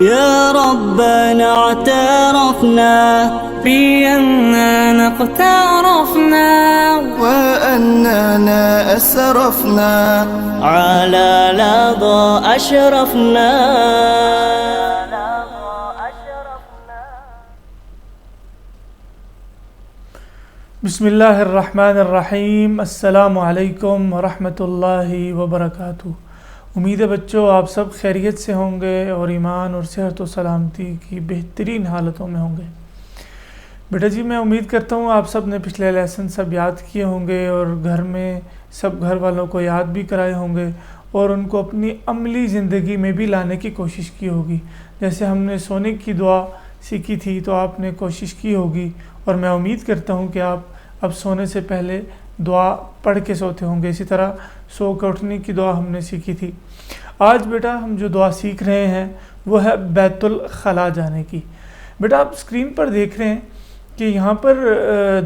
يا ربنا اعترفنا بأننا اقترفنا وأننا أسرفنا على لظى أشرفنا. بسم اللہ الرحمن الرحیم. السلام علیکم ورحمۃ اللہ وبرکاتہ. امید ہے بچوں آپ سب خیریت سے ہوں گے اور ایمان اور صحت و سلامتی کی بہترین حالتوں میں ہوں گے. بیٹا جی میں امید کرتا ہوں آپ سب نے پچھلے لیسن سب یاد کیے ہوں گے اور گھر میں سب گھر والوں کو یاد بھی کرائے ہوں گے اور ان کو اپنی عملی زندگی میں بھی لانے کی کوشش کی ہوگی. جیسے ہم نے سونے کی دعا سیکھی تھی تو آپ نے کوشش کی ہوگی اور میں امید کرتا ہوں کہ آپ اب سونے سے پہلے دعا پڑھ کے سوتے ہوں گے. اسی طرح سو کے اٹھنے کی دعا ہم نے سیکھی تھی. آج بیٹا ہم جو دعا سیکھ رہے ہیں وہ ہے بیت الخلا جانے کی. بیٹا آپ اسکرین پر دیکھ رہے ہیں کہ یہاں پر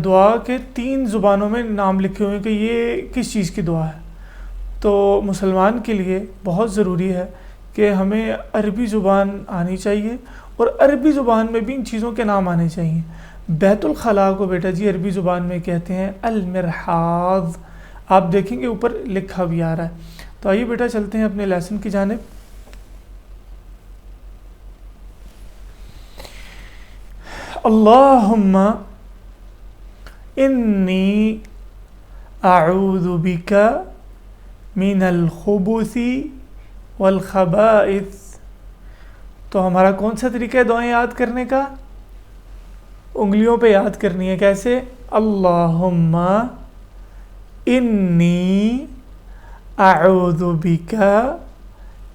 دعا کے 3 زبانوں میں نام لکھے ہوئے ہیں کہ یہ کس چیز کی دعا ہے. تو مسلمان کے لیے بہت ضروری ہے کہ ہمیں عربی زبان آنی چاہیے اور عربی زبان میں بھی ان چیزوں کے نام آنے چاہیے. بیت الخلا کو بیٹا جی عربی زبان میں کہتے ہیں المرحاض. آپ دیکھیں گے اوپر لکھا بھی آ رہا ہے. تو آئیے بیٹا چلتے ہیں اپنے لیسن کی جانب. اللہم انی اعوذ بک من الخبث والخبائث. تو ہمارا کون سا طریقہ ہے دعائیں یاد کرنے کا؟ انگلیوں پہ یاد کرنی ہے. کیسے؟ اللہم انی اعوذ بک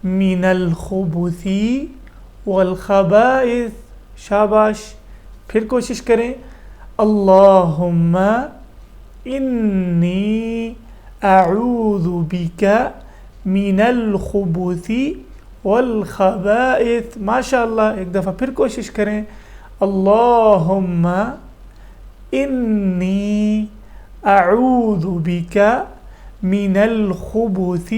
من الخبث والخبائث. شاباش. پھر کوشش کریں. اللہم انی اعوذ بک من الخبث والخبائث. ماشاءاللہ. ایک دفعہ پھر کوشش کریں. اللہم انی اعوذ بک من الخبث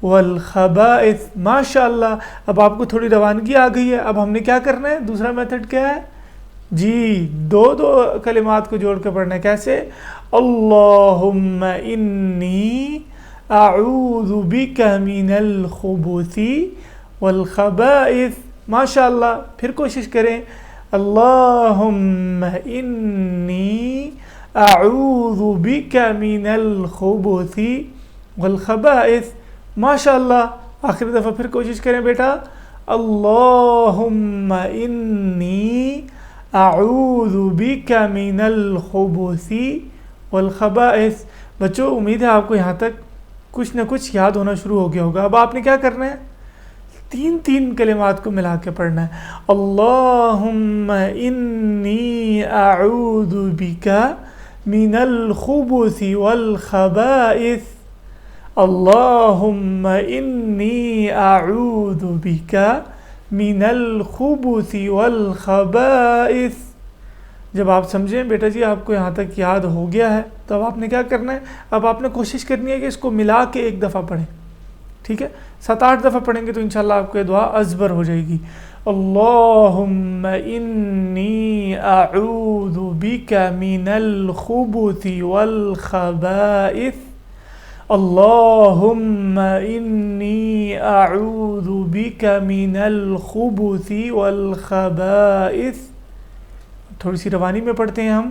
والخبائث. ماشاءاللہ. اب آپ کو تھوڑی روانگی آ گئی ہے. اب ہم نے کیا کرنا ہے؟ دوسرا میتھڈ کیا ہے جی؟ دو کلمات کو جوڑ کے پڑھنا ہے. کیسے؟ اللہم انی اعوذ بک من الخبث والخبائث. ماشاءاللہ. پھر کوشش کریں. اللہم انی اعوذ بک من الخبث والخبائث. ماشاءاللہ. آخری دفعہ پھر کوشش کریں بیٹا. اللہم انی اعوذ بک من الخبث والخبائث. بچوں امید ہے آپ کو یہاں تک کچھ نہ کچھ یاد ہونا شروع ہو گیا ہوگا. اب آپ نے کیا کرنا ہے؟ 3 کلمات کو ملا کے پڑھنا ہے. اللہم انی اعوذ بک من الخبث والخبائث. اللہم انی اعوذ بک من الخبث والخبائث. جب آپ سمجھیں بیٹا جی آپ کو یہاں تک یاد ہو گیا ہے تو اب آپ نے کیا کرنا ہے؟ اب آپ نے کوشش کرنی ہے کہ اس کو ملا کے ایک دفعہ پڑھیں. ٹھیک ہے؟ 7-8 دفعہ پڑھیں گے تو انشاءاللہ آپ کو یہ دعا ازبر ہو جائے گی. اللہم انی اعوذ بک من الخبث والخبائث. اللہم انی اعوذ بک من الخبث والخبائث. تھوڑی سی روانی میں پڑھتے ہیں ہم.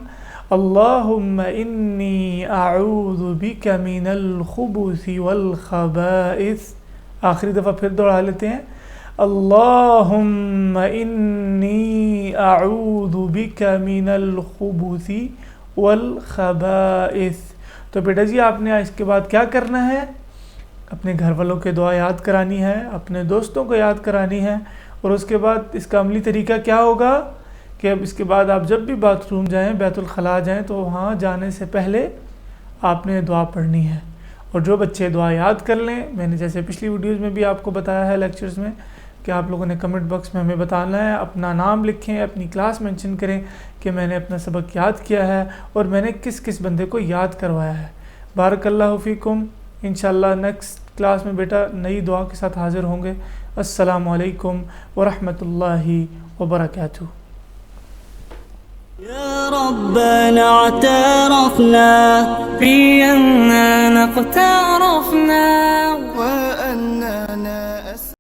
اللہم انی اعوذ بک من الخبث والخبائث. آخری دفعہ پھر دوہرا لیتے ہیں. اللہم انی اعوذ بک من الخبث والخبائث. تو بیٹا جی آپ نے اس کے بعد کیا کرنا ہے؟ اپنے گھر والوں کے دعا یاد کرانی ہے, اپنے دوستوں کو یاد کرانی ہے, اور اس کے بعد اس کا عملی طریقہ کیا ہوگا کہ اب اس کے بعد آپ جب بھی باتھ روم جائیں, بیت الخلا جائیں, تو وہاں جانے سے پہلے آپ نے دعا پڑھنی ہے. اور جو بچے دعا یاد کر لیں, میں نے جیسے پچھلی ویڈیوز میں بھی آپ کو بتایا ہے لیکچرز میں کہ آپ لوگوں نے کمنٹ باکس میں ہمیں بتانا ہے, اپنا نام لکھیں, اپنی کلاس مینشن کریں کہ میں نے اپنا سبق یاد کیا ہے اور میں نے کس کس بندے کو یاد کروایا ہے. بارک اللہ فیکم. انشاءاللہ نیکسٹ کلاس میں بیٹا نئی دعا کے ساتھ حاضر ہوں گے. السلام علیکم ورحمۃ اللہ وبرکاتہ. يا ربنا اعترفنا بأننا اقترفنا